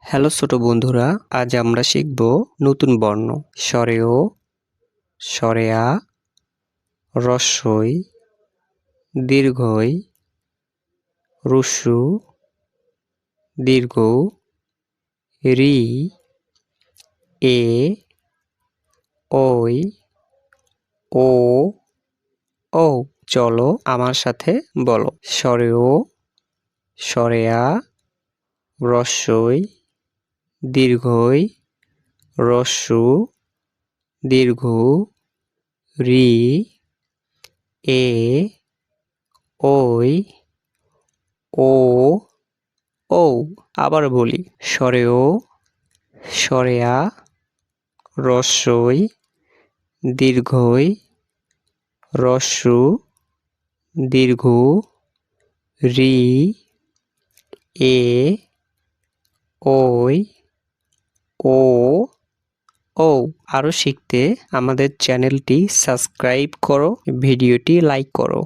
Hello ছোট বন্ধুরা, আজ আমরা শিখব নতুন বর্ণ স্বরে ও, স্বরে আ, রস্বই, দীর্ঘই, রস্যু, দীর্ঘ, রি, এ, ওই, ও, ও। চলো আমার সাথে বলো। স্বরে ও, স্বরে আ, রস্বই, দীর্ঘই, রস্যু, দীর্ঘ, রি, এ, ওই, ও, ও। আবার বলি। স্বরে ও, স্বরে আ, রস্বই, দীর্ঘই, রস্যু, দীর্ঘ, রি, এ, ওই, ও, ও। আরও শিখতে আমাদের চ্যানেলটি সাবস্ক্রাইব করো, ভিডিওটি লাইক করো।